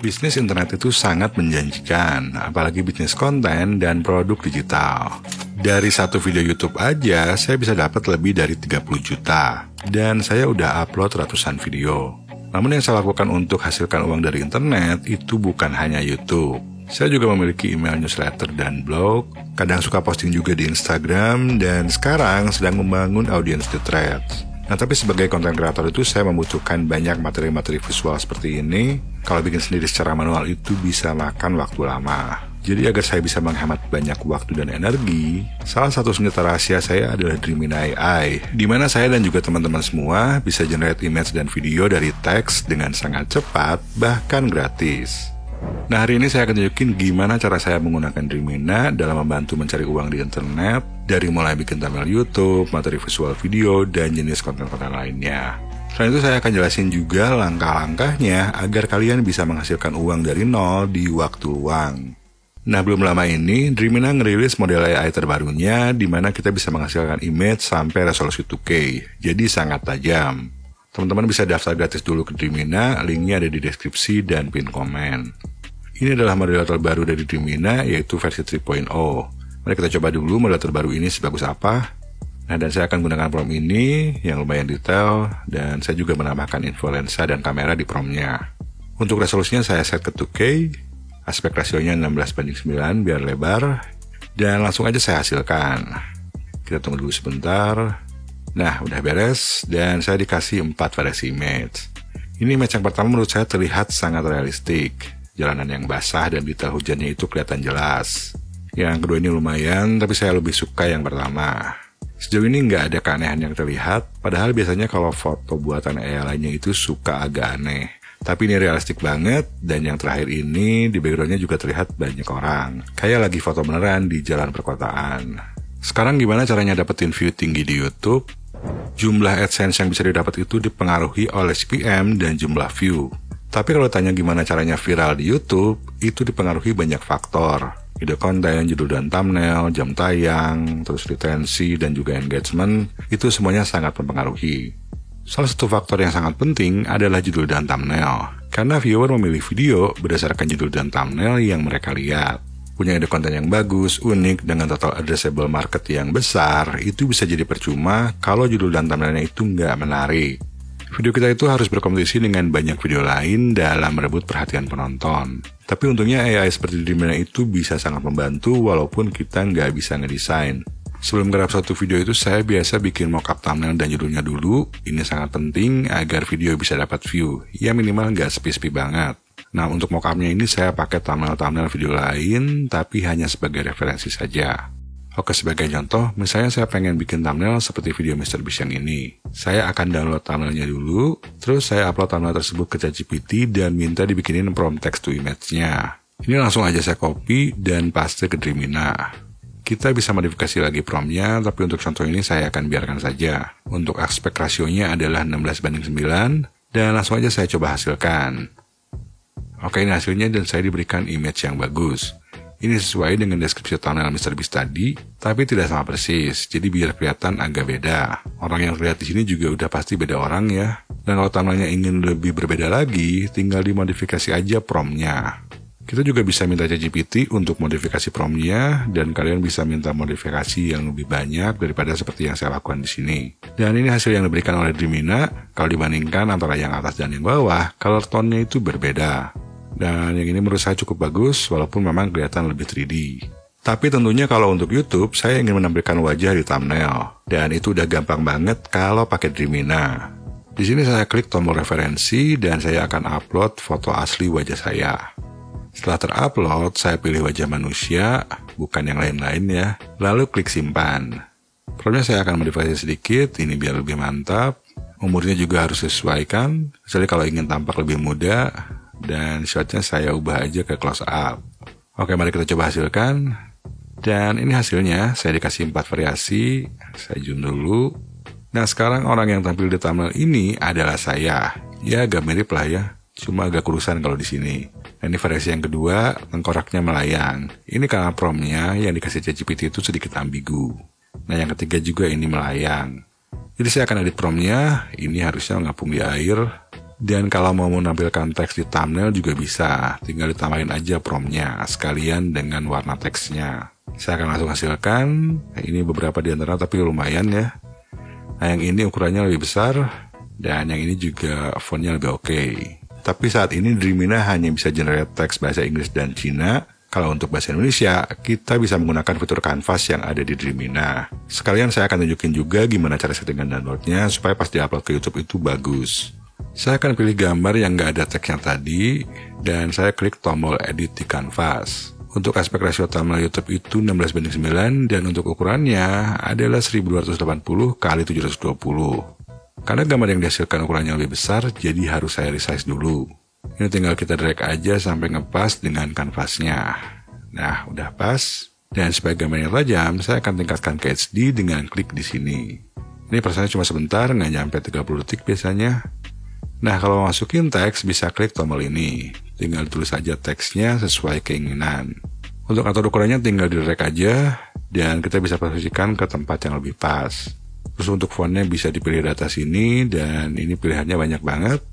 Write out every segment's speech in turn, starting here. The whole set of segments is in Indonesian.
Bisnis internet itu sangat menjanjikan, apalagi bisnis konten dan produk digital. Dari satu video YouTube aja, saya bisa dapat lebih dari 30 juta. Dan saya udah upload ratusan video. Namun yang saya lakukan untuk hasilkan uang dari internet itu bukan hanya YouTube. Saya juga memiliki email newsletter dan blog, kadang suka posting juga di Instagram, dan sekarang sedang membangun audiens di Threads. Nah, tapi sebagai content creator itu saya membutuhkan banyak materi-materi visual seperti ini. Kalau bikin sendiri secara manual itu bisa makan waktu lama. Jadi agar saya bisa menghemat banyak waktu dan energi, salah satu senjata rahasia saya adalah Dreamina AI, di mana saya dan juga teman-teman semua bisa generate image dan video dari teks dengan sangat cepat, bahkan gratis. Nah, hari ini saya akan tunjukin gimana cara saya menggunakan Dreamina dalam membantu mencari uang di internet, dari mulai bikin thumbnail YouTube, materi visual video, dan jenis konten-konten lainnya. Selain itu saya akan jelasin juga langkah-langkahnya agar kalian bisa menghasilkan uang dari nol di waktu luang. Nah, belum lama ini, Dreamina ngerilis model AI terbarunya di mana kita bisa menghasilkan image sampai resolusi 2K, jadi sangat tajam. Teman-teman bisa daftar gratis dulu ke Dreamina, linknya ada di deskripsi dan pin komen. Ini adalah model terbaru dari Dreamina, yaitu versi 3.0. Mari kita coba dulu model terbaru ini sebagus apa. Nah, dan saya akan gunakan prompt ini yang lumayan detail, dan saya juga menambahkan info lensa dan kamera di promptnya. Untuk resolusinya saya set ke 2K, aspek rasionya 16:9 biar lebar, dan langsung aja saya hasilkan. Kita tunggu dulu sebentar. Nah, udah beres, dan saya dikasih 4 variasi image. Ini image yang pertama menurut saya terlihat sangat realistik. Jalanan yang basah dan detail hujannya itu kelihatan jelas. Yang kedua ini lumayan, tapi saya lebih suka yang pertama. Sejauh ini nggak ada keanehan yang terlihat, padahal biasanya kalau foto buatan AI lainnya itu suka agak aneh. Tapi ini realistik banget, dan yang terakhir ini di backgroundnya juga terlihat banyak orang. Kayak lagi foto beneran di jalan perkotaan. Sekarang gimana caranya dapetin view tinggi di YouTube? Jumlah AdSense yang bisa didapat itu dipengaruhi oleh CPM dan jumlah view. Tapi kalau tanya gimana caranya viral di YouTube, itu dipengaruhi banyak faktor. Ide konten, judul dan thumbnail, jam tayang, terus retensi, dan juga engagement, itu semuanya sangat mempengaruhi. Salah satu faktor yang sangat penting adalah judul dan thumbnail, karena viewer memilih video berdasarkan judul dan thumbnail yang mereka lihat. Punya ide konten yang bagus, unik, dengan total addressable market yang besar, itu bisa jadi percuma kalau judul dan thumbnailnya itu nggak menarik. Video kita itu harus berkompetisi dengan banyak video lain dalam merebut perhatian penonton. Tapi untungnya AI seperti Dreamina itu bisa sangat membantu walaupun kita nggak bisa ngedesain. Sebelum garap suatu video itu saya biasa bikin mockup thumbnail dan judulnya dulu. Ini sangat penting agar video bisa dapat view. Ya minimal nggak sepi-sepi banget. Nah, untuk mockupnya ini saya pakai thumbnail video lain, tapi hanya sebagai referensi saja. Oke, sebagai contoh, misalnya saya pengen bikin thumbnail seperti video MrBeast yang ini. Saya akan download thumbnailnya dulu, terus saya upload thumbnail tersebut ke ChatGPT dan minta dibikinin prompt text to image-nya. Ini langsung aja saya copy dan paste ke Dreamina. Kita bisa modifikasi lagi promptnya, tapi untuk contoh ini saya akan biarkan saja. Untuk aspek rasionya adalah 16:9, dan langsung aja saya coba hasilkan. Oke, ini hasilnya dan saya diberikan image yang bagus. Ini sesuai dengan deskripsi thumbnail MrBeast tadi, tapi tidak sama persis, jadi biar kelihatan agak beda. Orang yang terlihat di sini juga udah pasti beda orang ya. Dan kalau thumbnailnya ingin lebih berbeda lagi, tinggal dimodifikasi aja promptnya. Kita juga bisa minta ChatGPT untuk modifikasi promptnya, dan kalian bisa minta modifikasi yang lebih banyak daripada seperti yang saya lakukan di sini. Dan ini hasil yang diberikan oleh Dreamina. Kalau dibandingkan antara yang atas dan yang bawah, color tone-nya itu berbeda. Dan yang ini menurut saya cukup bagus, walaupun memang kelihatan lebih 3D. Tapi tentunya kalau untuk YouTube, saya ingin menampilkan wajah di thumbnail. Dan itu udah gampang banget kalau pakai Dreamina. Di sini saya klik tombol referensi, dan saya akan upload foto asli wajah saya. Setelah terupload, saya pilih wajah manusia, bukan yang lain-lain ya. Lalu klik simpan. Promptnya saya akan modifikasi sedikit, ini biar lebih mantap. Umurnya juga harus disesuaikan, misalnya kalau ingin tampak lebih muda. Dan shotnya saya ubah aja ke close up. Oke, mari kita coba hasilkan. Dan ini hasilnya, saya dikasih 4 variasi. Saya zoom dulu. Nah, sekarang orang yang tampil di thumbnail ini adalah saya. Ya, agak mirip lah ya. Cuma agak kurusan kalau di sini. Nah, ini variasi yang kedua, tengkoraknya melayang. Ini karena promptnya yang dikasih ChatGPT itu sedikit ambigu. Nah, yang ketiga juga ini melayang. Jadi saya akan edit promptnya, ini harusnya mengapung di air. Dan kalau mau menampilkan teks di thumbnail juga bisa, tinggal ditambahin aja promptnya sekalian dengan warna teksnya. Saya akan langsung hasilkan. Ini beberapa di antara tapi lumayan ya. Nah, yang ini ukurannya lebih besar dan yang ini juga fontnya lebih oke. Tapi saat ini Dreamina hanya bisa generate teks bahasa Inggris dan Cina. Kalau untuk bahasa Indonesia, kita bisa menggunakan fitur Canvas yang ada di Dreamina. Sekalian saya akan tunjukin juga gimana cara settingan downloadnya supaya pas diupload ke YouTube itu bagus. Saya akan pilih gambar yang nggak ada teksnya tadi, dan saya klik tombol edit di Canvas. Untuk aspek rasio thumbnail YouTube itu 16:9, dan untuk ukurannya adalah 1280 x 720. Karena gambar yang dihasilkan ukurannya lebih besar, jadi harus saya resize dulu. Ini tinggal kita drag aja sampai ngepas dengan kanvasnya. Nah, udah pas. Dan supaya gambarnya tajam, saya akan tingkatkan ke HD dengan klik di sini. Ini prosesnya cuma sebentar, nggak nyampe 30 detik biasanya. Nah, kalau masukin teks, bisa klik tombol ini. Tinggal tulis aja teksnya sesuai keinginan. Untuk atur ukurannya tinggal di drag aja, dan kita bisa posisikan ke tempat yang lebih pas. Terus untuk fontnya bisa dipilih di atas sini, dan ini pilihannya banyak banget.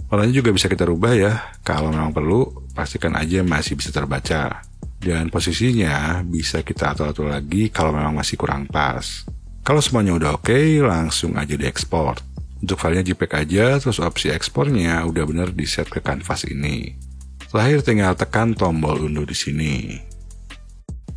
Warnanya juga bisa kita rubah ya, kalau memang perlu, pastikan aja masih bisa terbaca. Dan posisinya bisa kita atur-atur lagi kalau memang masih kurang pas. Kalau semuanya udah oke, langsung aja diekspor. Untuk filenya JPEG aja, terus opsi ekspornya udah bener di set ke kanvas ini. Terakhir tinggal tekan tombol unduh di sini.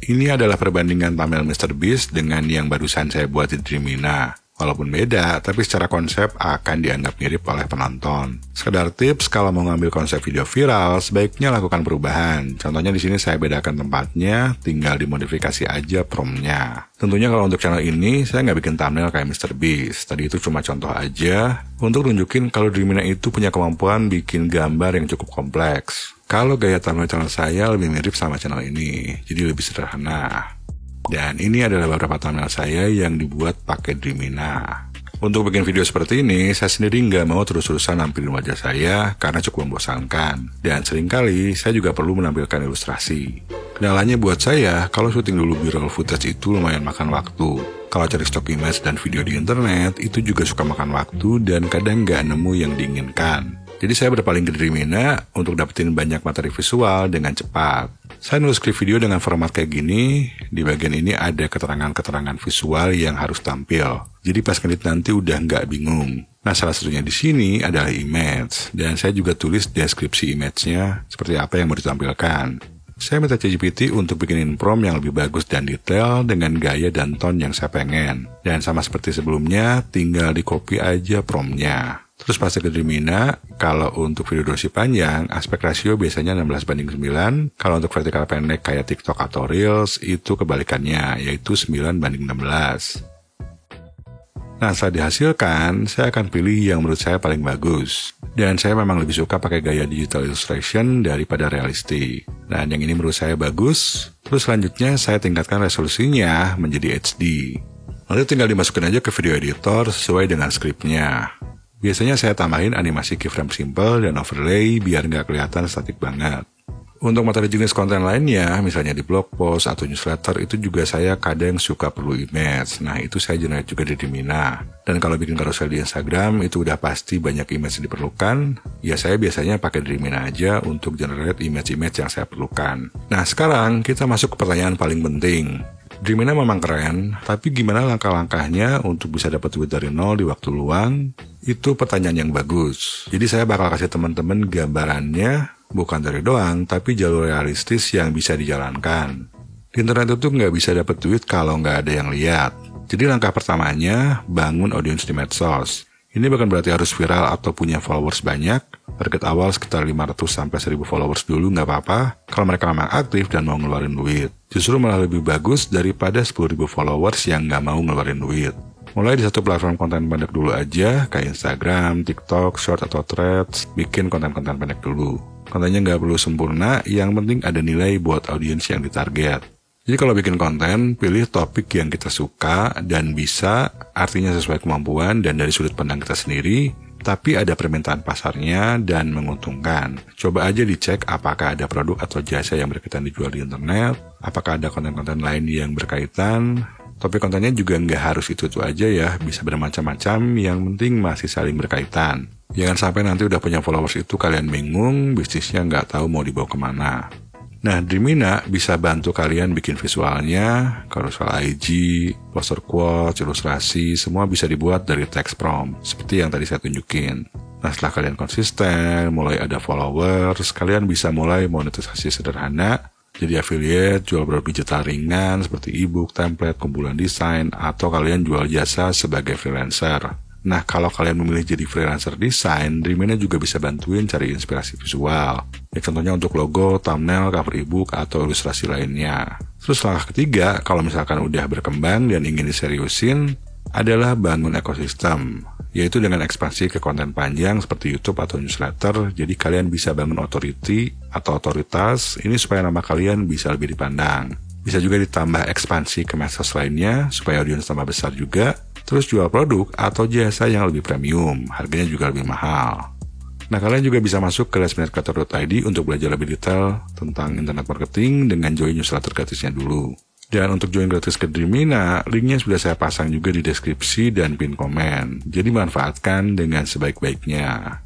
Ini adalah perbandingan thumbnail MrBeast dengan yang barusan saya buat di Dreamina. Walaupun beda, tapi secara konsep akan dianggap mirip oleh penonton. Sekedar tips, kalau mau ngambil konsep video viral, sebaiknya lakukan perubahan. Contohnya di sini saya bedakan tempatnya, tinggal dimodifikasi aja promptnya. Tentunya kalau untuk channel ini, saya nggak bikin thumbnail kayak MrBeast. Tadi itu cuma contoh aja, untuk nunjukin kalau Dreamina itu punya kemampuan bikin gambar yang cukup kompleks. Kalau gaya thumbnail channel saya lebih mirip sama channel ini, jadi lebih sederhana. Dan ini adalah beberapa thumbnail saya yang dibuat pakai Dreamina. Untuk bikin video seperti ini, saya sendiri nggak mau terus-terusan nampilin wajah saya karena cukup membosankan. Dan seringkali saya juga perlu menampilkan ilustrasi. Kendalanya buat saya, kalau syuting dulu B-roll footage itu lumayan makan waktu. Kalau cari stock image dan video di internet, itu juga suka makan waktu dan kadang nggak nemu yang diinginkan. Jadi saya berpaling ke Dreamina untuk dapetin banyak materi visual dengan cepat. Saya nulis skrip video dengan format kayak gini, di bagian ini ada keterangan-keterangan visual yang harus tampil. Jadi pas ngedit nanti udah nggak bingung. Nah, salah satunya di sini adalah image, dan saya juga tulis deskripsi image-nya seperti apa yang mau ditampilkan. Saya minta ChatGPT untuk bikinin prompt yang lebih bagus dan detail dengan gaya dan tone yang saya pengen. Dan sama seperti sebelumnya, tinggal di copy aja promptnya. Terus pas ke Dreamina, kalau untuk video durasi panjang, aspek rasio biasanya 16:9. Kalau untuk vertikal pendek kayak TikTok atau Reels, itu kebalikannya, yaitu 9:16. Nah, setelah dihasilkan, saya akan pilih yang menurut saya paling bagus. Dan saya memang lebih suka pakai gaya digital illustration daripada realistik. Dan yang ini menurut saya bagus. Terus selanjutnya saya tingkatkan resolusinya menjadi HD. Lalu tinggal dimasukin aja ke video editor sesuai dengan skripnya. Biasanya saya tambahin animasi keyframe simple dan overlay biar nggak kelihatan statik banget. Untuk materi jenis konten lainnya, misalnya di blog post atau newsletter, itu juga saya kadang suka perlu image. Nah, itu saya generate juga di Dreamina. Dan kalau bikin carousel di Instagram, itu udah pasti banyak image diperlukan. Ya, saya biasanya pakai Dreamina aja untuk generate image-image yang saya perlukan. Nah, sekarang kita masuk ke pertanyaan paling penting. Dreamina memang keren, tapi gimana langkah-langkahnya untuk bisa dapat duit dari nol di waktu luang? Itu pertanyaan yang bagus. Jadi saya bakal kasih teman-teman gambarannya, bukan dari doang, tapi jalur realistis yang bisa dijalankan. Di internet itu nggak bisa dapat duit kalau nggak ada yang lihat. Jadi langkah pertamanya, bangun audience di medsos. Ini bukan berarti harus viral atau punya followers banyak. Target awal sekitar 500-1000 followers dulu nggak apa-apa, kalau mereka memang aktif dan mau ngeluarin duit. Justru malah lebih bagus daripada 10.000 followers yang nggak mau ngeluarin duit. Mulai di satu platform konten pendek dulu aja, kayak Instagram, TikTok, Short atau Threads, bikin konten-konten pendek dulu. Kontennya nggak perlu sempurna, yang penting ada nilai buat audiens yang ditarget. Jadi kalau bikin konten, pilih topik yang kita suka dan bisa, artinya sesuai kemampuan dan dari sudut pandang kita sendiri, tapi ada permintaan pasarnya dan menguntungkan. Coba aja dicek apakah ada produk atau jasa yang berkaitan dijual di internet, apakah ada konten-konten lain yang berkaitan. Topik kontennya juga nggak harus itu aja ya, bisa bermacam-macam, yang penting masih saling berkaitan. Jangan sampai nanti udah punya followers itu kalian bingung, bisnisnya nggak tahu mau dibawa kemana. Nah, Dreamina bisa bantu kalian bikin visualnya, carousel IG, poster quotes, ilustrasi, semua bisa dibuat dari text prompt, seperti yang tadi saya tunjukin. Nah, setelah kalian konsisten, mulai ada followers, kalian bisa mulai monetisasi sederhana, jadi affiliate, jual produk digital ringan seperti ebook, template, kumpulan desain, atau kalian jual jasa sebagai freelancer. Nah, kalau kalian memilih jadi freelancer desain, Dreamina juga bisa bantuin cari inspirasi visual. Ya, contohnya untuk logo, thumbnail, cover ebook, atau ilustrasi lainnya. Terus langkah ketiga, kalau misalkan udah berkembang dan ingin diseriusin, adalah bangun ekosistem, yaitu dengan ekspansi ke konten panjang seperti YouTube atau newsletter. Jadi kalian bisa bangun authority atau otoritas, ini supaya nama kalian bisa lebih dipandang. Bisa juga ditambah ekspansi ke medsos lainnya, supaya audiens tambah besar juga. Terus jual produk atau jasa yang lebih premium, harganya juga lebih mahal. Nah, kalian juga bisa masuk ke lastminutecreator.id untuk belajar lebih detail tentang internet marketing dengan join newsletter gratisnya dulu. Dan untuk join gratis ke Dreamina, linknya sudah saya pasang juga di deskripsi dan pin komen. Jadi manfaatkan dengan sebaik-baiknya.